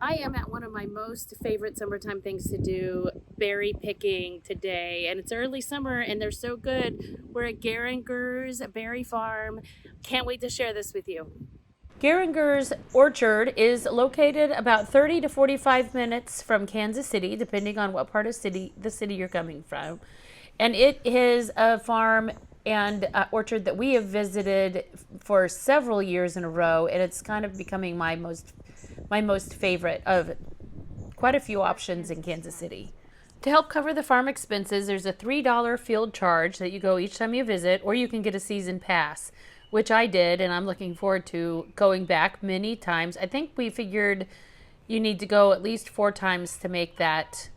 I am at one of my most favorite summertime things to do, berry picking today. And it's early summer and they're so good. We're at Gieringers Berry Farm. Can't wait to share this with you. Gieringers Orchard is located about 30 to 45 minutes from Kansas City, depending on what part of the city you're coming from. And it is a farm and orchard that we have visited for several years in a row, and it's kind of becoming my most favorite of quite a few options in Kansas City. To help cover the farm expenses, there's a $3 field charge that you go each time you visit, or you can get a season pass, which I did, and I'm looking forward to going back many times. I think we figured you need to go at least 4 times to make that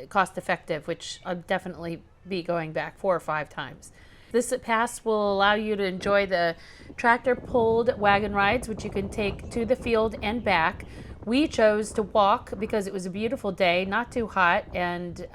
cost effective, which I'll definitely be going back 4 or 5 times. This pass will allow you to enjoy the tractor pulled wagon rides, which you can take to the field and back. We chose to walk because it was a beautiful day, not too hot, and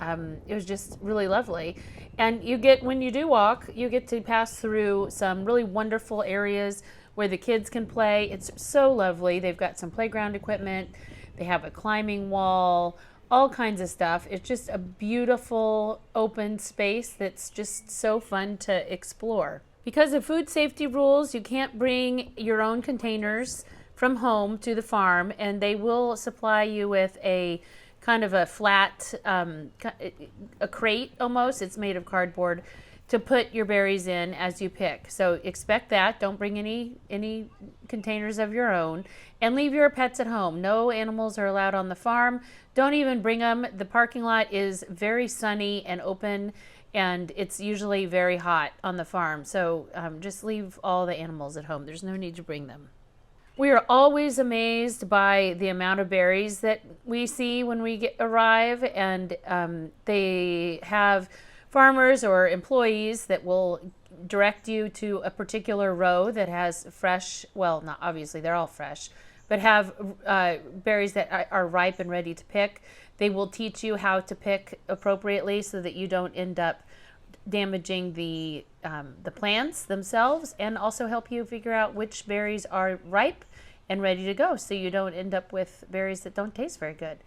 it was just really lovely. And when you do walk, you get to pass through some really wonderful areas where the kids can play. It's so lovely. They've got some playground equipment, they have a climbing wall, all kinds of stuff. It's just a beautiful open space that's just so fun to explore. Because of food safety rules, you can't bring your own containers from home to the farm, and they will supply you with a kind of a flat, a crate almost. It's made of cardboard to put your berries in as you pick. So expect that. Don't bring any containers of your own, and leave your pets at home. No animals are allowed on the farm. Don't even bring them. The parking lot is very sunny and open, and it's usually very hot on the farm. So just leave all the animals at home. There's no need to bring them. We are always amazed by the amount of berries that we see when we arrive, and they have farmers or employees that will direct you to a particular row that has fresh, well, not obviously they're all fresh, but have berries that are ripe and ready to pick. They will teach you how to pick appropriately so that you don't end up damaging the plants themselves, and also help you figure out which berries are ripe and ready to go so you don't end up with berries that don't taste very good.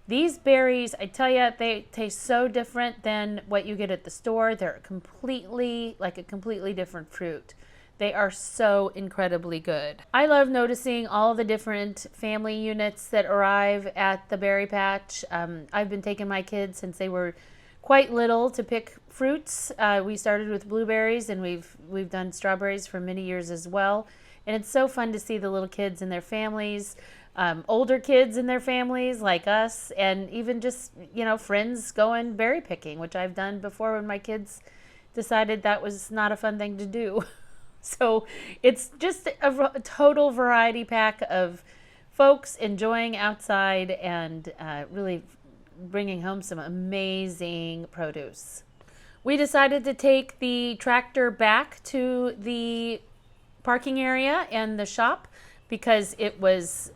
These berries, I tell you, they taste so different than what you get at the store. They're completely different fruit. They are so incredibly good. I love noticing all the different family units that arrive at the berry patch. I've been taking my kids since they were quite little to pick fruits. We started with blueberries, and we've done strawberries for many years as well. And it's so fun to see the little kids and their families, older kids and their families like us, and even just, friends going berry picking, which I've done before when my kids decided that was not a fun thing to do. So it's just a total variety pack of folks enjoying outside and really bringing home some amazing produce. We decided to take the tractor back to the parking area and the shop because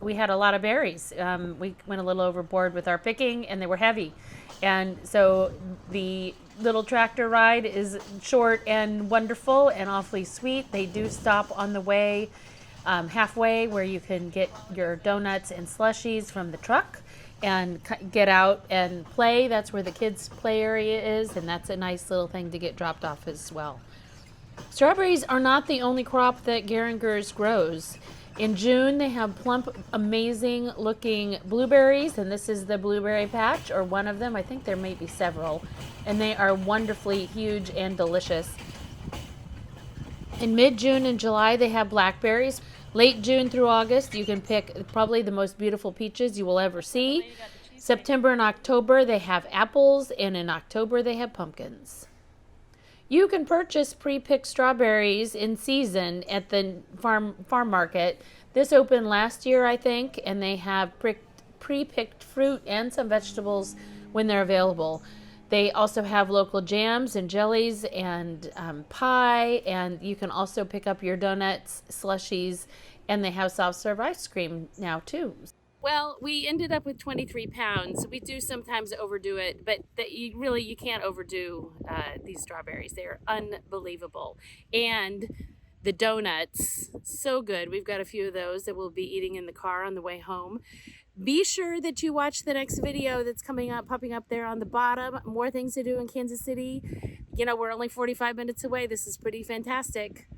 we had a lot of berries. We went a little overboard with our picking, and they were heavy. And so the little tractor ride is short and wonderful and awfully sweet. They do stop on the way halfway where you can get your donuts and slushies from the truck and get out and play. That's where the kids' play area is, and that's a nice little thing to get dropped off as well. Strawberries are not the only crop that Gieringers grows. In June, they have plump, amazing looking blueberries, and this is the blueberry patch, or one of them. I think there may be several, and they are wonderfully huge and delicious. In mid-June and July, they have blackberries. Late June through August, you can pick probably the most beautiful peaches you will ever see. September and October, they have apples, and in October, they have pumpkins. You can purchase pre-picked strawberries in season at the farm market. This opened last year, I think, and they have pre-picked fruit and some vegetables when they're available. They also have local jams and jellies and pie, and you can also pick up your donuts, slushies, and they have soft serve ice cream now too. Well, we ended up with 23 pounds. We do sometimes overdo it, but you can't overdo these strawberries. They are unbelievable. And the donuts, so good. We've got a few of those that we'll be eating in the car on the way home. Be sure that you watch the next video that's coming up, popping up there on the bottom. More things to do in Kansas City. You know, we're only 45 minutes away. This is pretty fantastic.